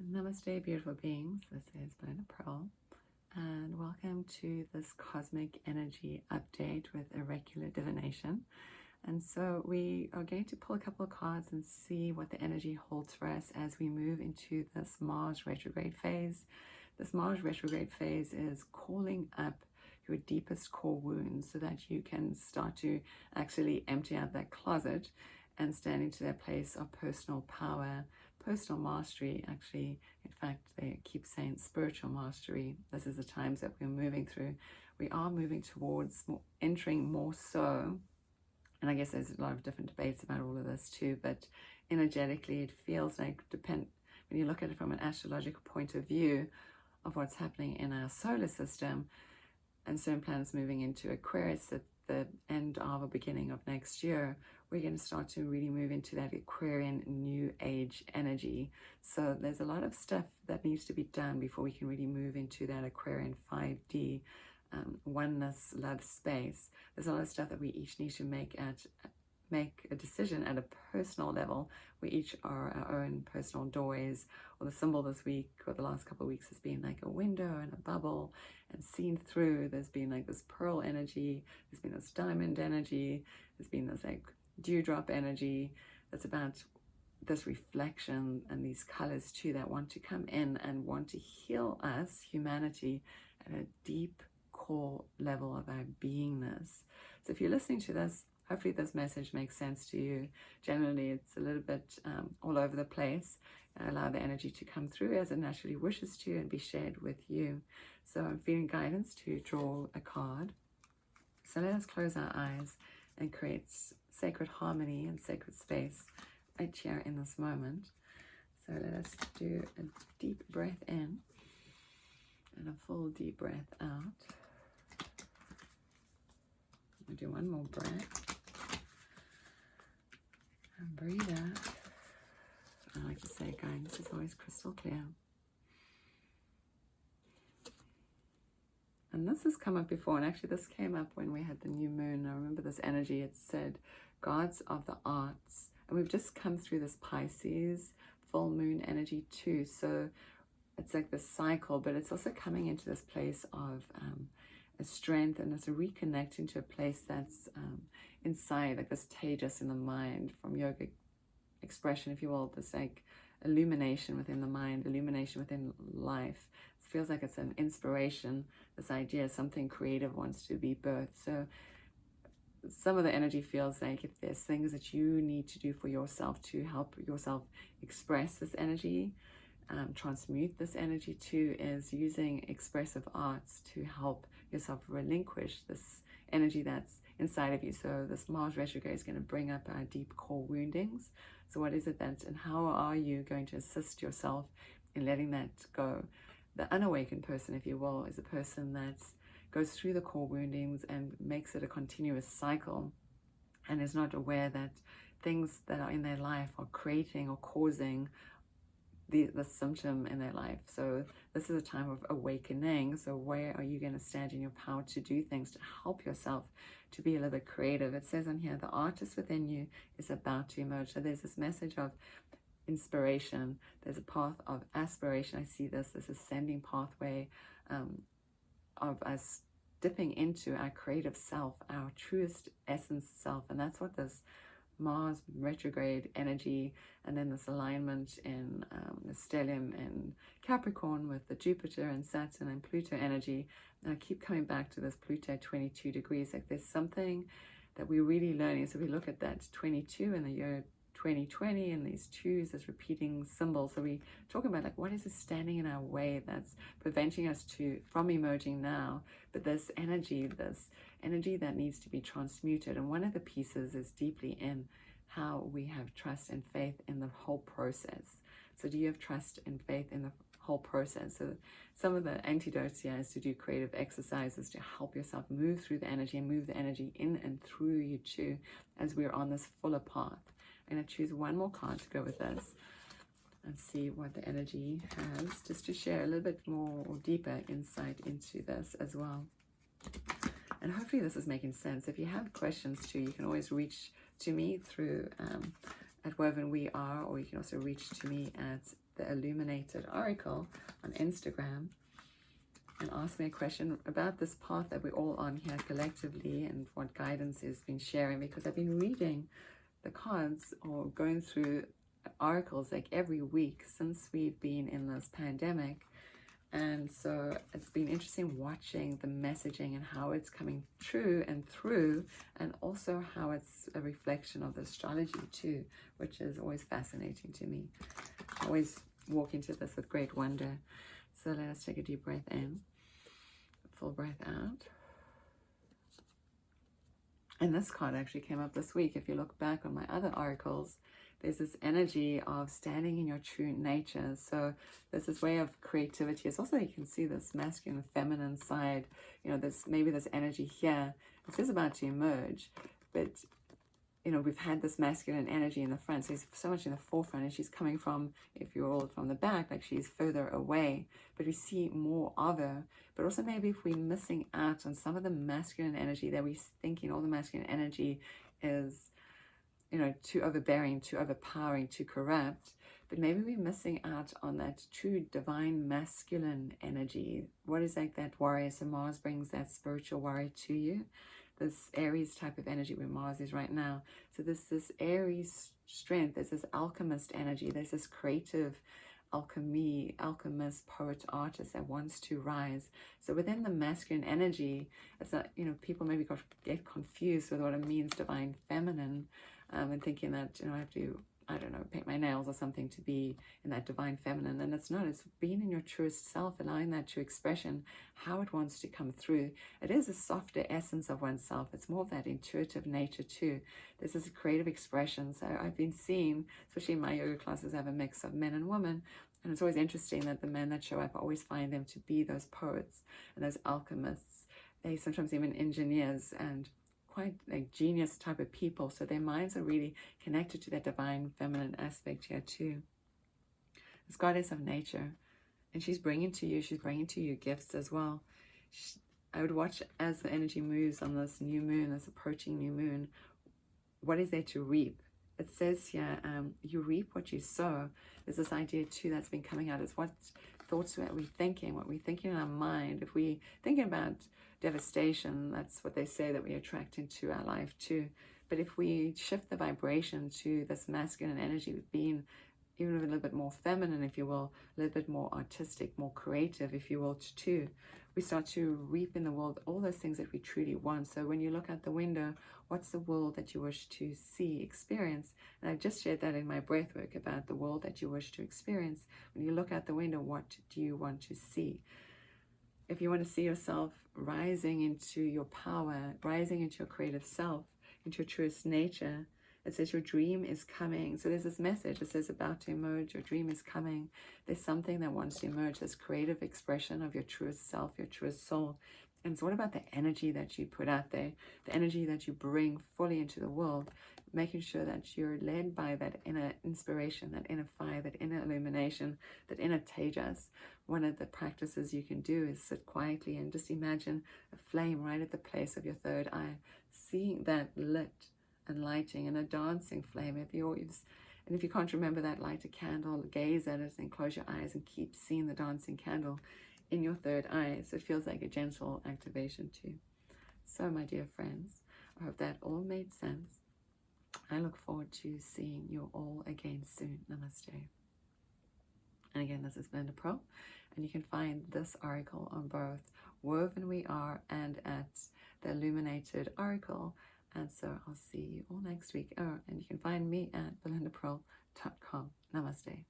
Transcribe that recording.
Namaste, beautiful beings. This is Belinda Pearl, and welcome to this cosmic energy update with irregular divination. And so we are going to pull a couple of cards and see what the energy holds for us as we move into this Mars retrograde phase. This Mars retrograde phase is calling up your deepest core wounds so that you can start to actually empty out that closet and stand into that place of personal power, personal mastery. Actually, in fact, they keep saying spiritual mastery. This is the times that we're moving through. We are moving towards entering more so, and I guess there's a lot of different debates about all of this too, but energetically it feels like, when you look at it from an astrological point of view of what's happening in our solar system, and certain planets moving into Aquarius at the end of or beginning of next year, we're going to start to really move into that Aquarian new age energy. So there's a lot of stuff that needs to be done before we can really move into that Aquarian 5D oneness, love space. There's a lot of stuff that we each need to make a decision at a personal level. We each are our own personal doorways, or the symbol this week or the last couple of weeks has been like a window and a bubble and seen through. There's been like this pearl energy, there's been this diamond energy, there's been this like dewdrop energy that's about this reflection and these colors too that want to come in and want to heal us, humanity, at a deep core level of our beingness. So if you're listening to this, hopefully this message makes sense to you. Generally, it's a little bit all over the place. Allow the energy to come through as it naturally wishes to and be shared with you. So I'm feeling guidance to draw a card. So let us close our eyes and create sacred harmony and sacred space right here in this moment. So let us do a deep breath in and a full deep breath out. We'll do one more breath. And breathe out. I like to say, guidance is always crystal clear. And this has come up before, and actually this came up when we had the new moon. I remember this energy. It said, gods of the arts. And we've just come through this Pisces full moon energy too. So it's like this cycle, but it's also coming into this place of a strength, and it's a reconnecting to a place that's inside, like this tejas in the mind, from yogic expression, if you will, this like illumination within the mind, illumination within life. It feels like it's an inspiration, this idea, something creative wants to be birthed. So some of the energy feels like if there's things that you need to do for yourself to help yourself express this energy, transmute this energy too, is using expressive arts to help yourself relinquish this energy that's inside of you. So this Mars retrograde is going to bring up our deep core woundings. So what is it that, and how are you going to assist yourself in letting that go? The unawakened person, if you will, is a person that goes through the core woundings and makes it a continuous cycle, and is not aware that things that are in their life are creating or causing the symptom in their life. So this is a time of awakening. So where are you going to stand in your power to do things to help yourself to be a little bit creative? It says on here, the artist within you is about to emerge. So there's this message of inspiration. There's a path of aspiration. I see this ascending pathway of us dipping into our creative self, our truest essence self. And that's what this Mars retrograde energy, and then this alignment in the stellium in Capricorn with the Jupiter and Saturn and Pluto energy. And I keep coming back to this Pluto 22 degrees. Like there's something that we're really learning. So we look at that 22 in the year 2020, and these twos as repeating symbols. So we talk about like what is standing in our way that's preventing us from emerging now. But this energy that needs to be transmuted. And one of the pieces is deeply in how we have trust and faith in the whole process. So do you have trust and faith in the whole process? So some of the antidotes here is to do creative exercises to help yourself move through the energy and move the energy in and through you too, as we're on this fuller path. I'm going to choose one more card to go with this and see what the energy has, just to share a little bit more or deeper insight into this as well. And hopefully this is making sense. If you have questions too, you can always reach to me through at Woven We Are, or you can also reach to me at the Illuminated Oracle on Instagram and asked me a question about this path that we're all on here collectively and what guidance has been sharing, because I've been reading the cards or going through oracles like every week since we've been in this pandemic. And so it's been interesting watching the messaging and how it's coming true and through, and also how it's a reflection of the astrology too, which is always fascinating to me. I always walk into this with great wonder. So let us take a deep breath in, full breath out. And this card actually came up this week. If you look back on my other oracles, there's this energy of standing in your true nature. So there's this way of creativity. It's also, you can see this masculine and feminine side. You know, there's maybe this energy here. This is about to emerge, but you know, we've had this masculine energy in the front, so he's so much in the forefront, and she's coming from, if you're all from the back, like she's further away, but we see more of her. But also maybe if we're missing out on some of the masculine energy that we're thinking all the masculine energy is, you know, too overbearing, too overpowering, too corrupt, but maybe we're missing out on that true divine masculine energy. What is like that warrior? So Mars brings that spiritual warrior to you, this Aries type of energy where Mars is right now. So this Aries strength, there's this alchemist energy, there's this creative alchemist, poet, artist that wants to rise. So within the masculine energy, it's not, you know, people maybe get confused with what it means divine feminine, and thinking that, you know, I have to, I don't know, paint my nails or something to be in that divine feminine. And it's not. It's being in your truest self, allowing that true expression, how it wants to come through. It is a softer essence of oneself. It's more of that intuitive nature too. There's this creative expression. So I've been seeing, especially in my yoga classes, I have a mix of men and women. And it's always interesting that the men that show up, I always find them to be those poets and those alchemists. They sometimes even engineers and quite like genius type of people. So their minds are really connected to that divine feminine aspect here too. This goddess of nature, and she's bringing to you gifts as well. I would watch as the energy moves on this new moon, this approaching new moon. What is there to reap? It says here, you reap what you sow. There's this idea too that's been coming out, is what thoughts are we thinking, what we're thinking in our mind. If we're thinking about devastation, that's what they say that we attract into our life too. But if we shift the vibration to this masculine energy, being even a little bit more feminine, if you will, a little bit more artistic, more creative, if you will, too, we start to reap in the world all those things that we truly want. So when you look out the window, what's the world that you wish to see, experience? And I've just shared that in my breath work about the world that you wish to experience. When you look out the window, what do you want to see? If you want to see yourself rising into your power, rising into your creative self, into your truest nature, it says your dream is coming. So there's this message. It says about to emerge. Your dream is coming. There's something that wants to emerge, this creative expression of your truest self, your truest soul. And it's all about the energy that you put out there, the energy that you bring fully into the world, making sure that you're led by that inner inspiration, that inner fire, that inner illumination, that inner tejas. One of the practices you can do is sit quietly and just imagine a flame right at the place of your third eye, seeing that lit and lighting, and a dancing flame. And if you can't remember that, light a candle, gaze at it, and close your eyes and keep seeing the dancing candle in your third eye. So it feels like a gentle activation too. So my dear friends, I hope that all made sense. I look forward to seeing you all again soon. Namaste. And again, this is Belinda Pro, and you can find this oracle on both Woven We Are and at the Illuminated Oracle. And so I'll see you all next week. Oh, and you can find me at belindapro.com. Namaste.